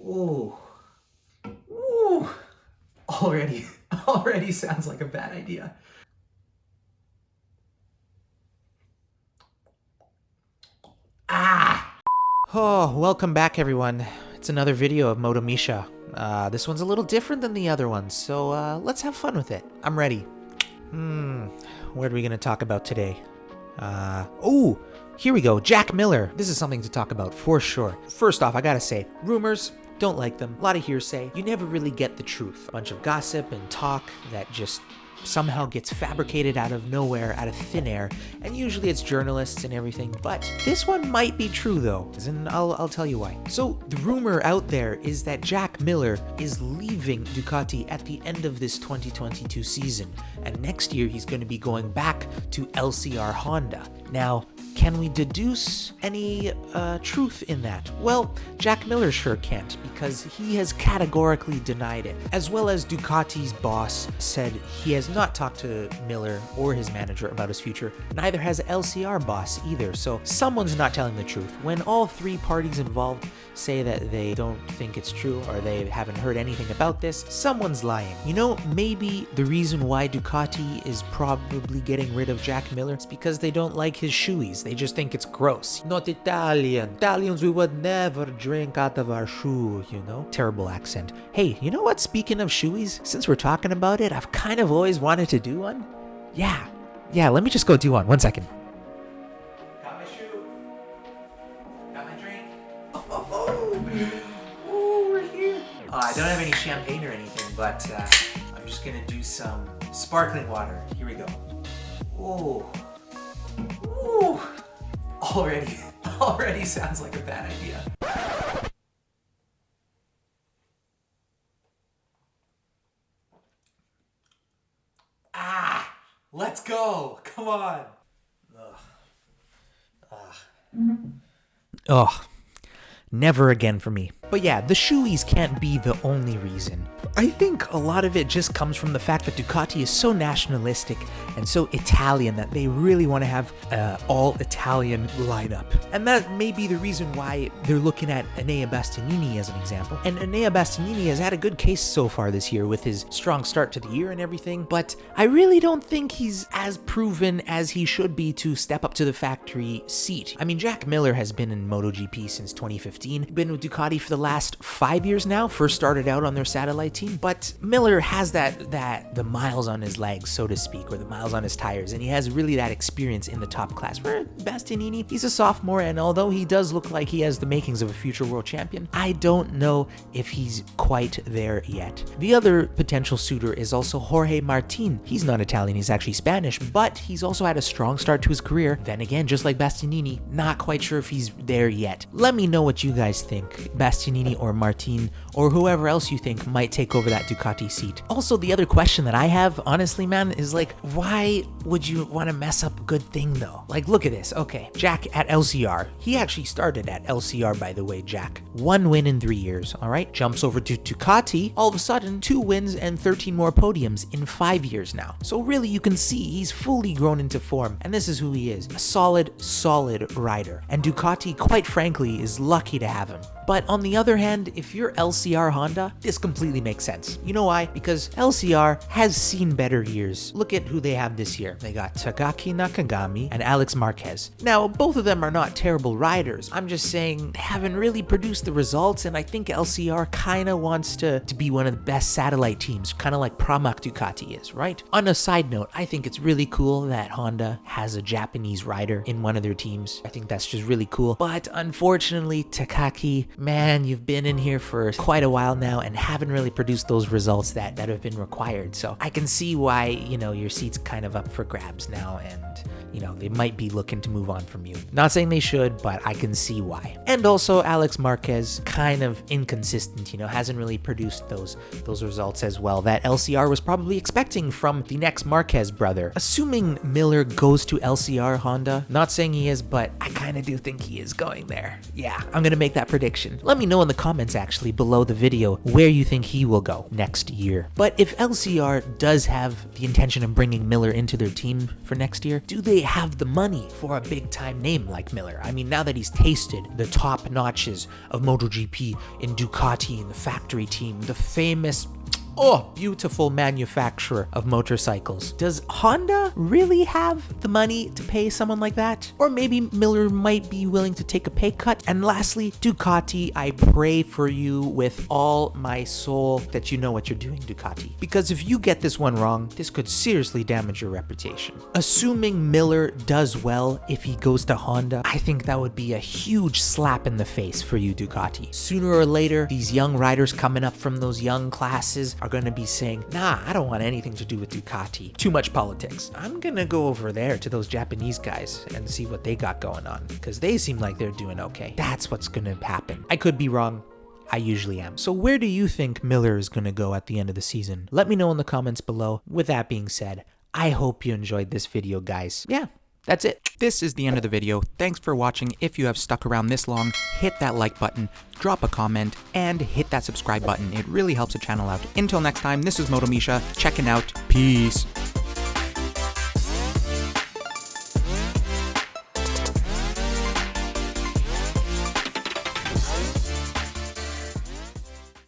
Ooh. Ooh. Already sounds like a bad idea. Ah! Oh, welcome back everyone. It's another video of Moto Misha. This one's a little different than the other ones, so let's have fun with it. I'm ready. What are we gonna talk about today? Oh, here we go. Jack Miller. This is something to talk about for sure. First off, I gotta say, rumors, don't like them. A lot of hearsay. You never really get the truth. A bunch of gossip and talk that just somehow gets fabricated out of nowhere, out of thin air, and usually it's journalists and everything, but this one might be true though, and I'll tell you why. So the rumor out there is that Jack Miller is leaving Ducati at the end of this 2022 season, and next year he's going to be going back to LCR Honda. Now, can we deduce any truth in that? Well, Jack Miller sure can't, because he has categorically denied it, as well as Ducati's boss said he has not talked to Miller or his manager about his future. Neither has LCR boss either, so someone's not telling the truth. When all three parties involved say that they don't think it's true or they haven't heard anything about this, someone's lying. You know, maybe the reason why Ducati is probably getting rid of Jack Miller is because they don't like his shoeies. They just think it's gross. Not Italian. Italians, we would never drink out of our shoe, you know? Terrible accent. Hey, you know what? Speaking of shoeies, since we're talking about it, I've kind of always wanted to do one. Yeah, let me just go do one. 1 second. Got my shoe. Got my drink. Oh, right here. I don't have any champagne or anything, but I'm just gonna do some sparkling water. Here we go. Oh. Ooh. Already sounds like a bad idea. Let's go. Come on. Ugh. Never again for me. But yeah, the shoeies can't be the only reason. I think a lot of it just comes from the fact that Ducati is so nationalistic and so Italian that they really want to have an all-Italian lineup. And that may be the reason why they're looking at Enea Bastianini as an example. And Enea Bastianini has had a good case so far this year with his strong start to the year and everything, but I really don't think he's as proven as he should be to step up to the factory seat. I mean, Jack Miller has been in MotoGP since 2015, been with Ducati for the last 5 years now, first started out on their satellite team, but Miller has the miles on his legs, so to speak, or the miles on his tires, and he has really that experience in the top class. Where Bastianini, he's a sophomore, and although he does look like he has the makings of a future world champion, I don't know if he's quite there yet. The other potential suitor is also Jorge Martin. He's not Italian, he's actually Spanish, but he's also had a strong start to his career. Then again, just like Bastianini, not quite sure if he's there yet. Let me know what you guys think. Bastianini or Martin or whoever else you think might take over that Ducati seat. Also, the other question that I have, honestly, man, is like, why would you want to mess up a good thing though? Like, look at this. Okay, Jack at LCR. He actually started at LCR, by the way, Jack. 1 win in 3 years, all right? Jumps over to Ducati, all of a sudden 2 wins and 13 more podiums in 5 years now. So really, you can see he's fully grown into form, and this is who he is. A solid rider. And Ducati, quite frankly, is lucky to have him. But on the other hand, if you're LCR Honda, this completely makes sense. You know why? Because LCR has seen better years. Look at who they have this year. They got Takaki Nakagami and Alex Marquez. Now, both of them are not terrible riders. I'm just saying they haven't really produced the results, and I think LCR kind of wants to be one of the best satellite teams, kind of like Pramac Ducati is, right? On a side note, I think it's really cool that Honda has a Japanese rider in one of their teams. I think that's just really cool. But unfortunately, Takaki, man, you've been in here for quite a while now and haven't really produced those results that have been required. So I can see why, you know, your seat's kind of up for grabs now, and you know, they might be looking to move on from you. Not saying they should, but I can see why. And also Alex Marquez, kind of inconsistent, you know, hasn't really produced those results as well that LCR was probably expecting from the next Marquez brother. Assuming Miller goes to LCR Honda, not saying he is, but I kind of do think he is going there. Yeah, I'm gonna make that prediction. prediction. Let me know in the comments actually below the video where you think he will go next year. But if LCR does have the intention of bringing Miller into their team for next year, do they have the money for a big time name like Miller? I mean, now that he's tasted the top notches of MotoGP in Ducati, in the factory team, the famous beautiful manufacturer of motorcycles. Does Honda really have the money to pay someone like that? Or maybe Miller might be willing to take a pay cut? And lastly, Ducati, I pray for you with all my soul that you know what you're doing, Ducati. Because if you get this one wrong, this could seriously damage your reputation. Assuming Miller does well if he goes to Honda, I think that would be a huge slap in the face for you, Ducati. Sooner or later, these young riders coming up from those young classes are going to be saying, nah, I don't want anything to do with Ducati. Too much politics. I'm going to go over there to those Japanese guys and see what they got going on, because they seem like they're doing okay. That's what's going to happen. I could be wrong. I usually am. So where do you think Miller is going to go at the end of the season? Let me know in the comments below. With that being said, I hope you enjoyed this video, guys. Yeah. That's it. This is the end of the video. Thanks for watching. If you have stuck around this long, hit that like button, drop a comment, and hit that subscribe button. It really helps the channel out. Until next time, this is Moto Misha, checking out. Peace.